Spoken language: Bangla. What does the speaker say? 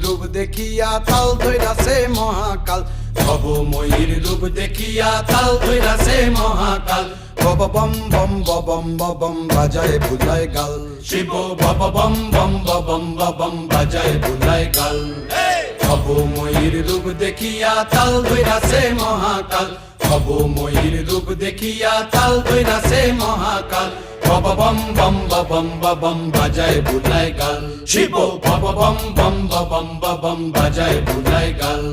রূপ দেখিয়া তাল ধইরাছে মহাকাল, ভবময়ীর রূপ দেখিয়া তাল ধইরাছে মহাকাল। বব বম বম বম বম বাজায় বুলায় গাল, শিব বব বম বম বম বম বাজায় বুলায় গাল। ভবময়ীর রূপ দেখিয়া তাল ধইরাছে মহাকাল, ভবময়ীর রূপ দেখিয়া তাল ধইরাছে মহাকাল। বব বম বম বম বাজায় বুলায় গাল, শিব বব বম বম বম বাজায় বুলায় গাল।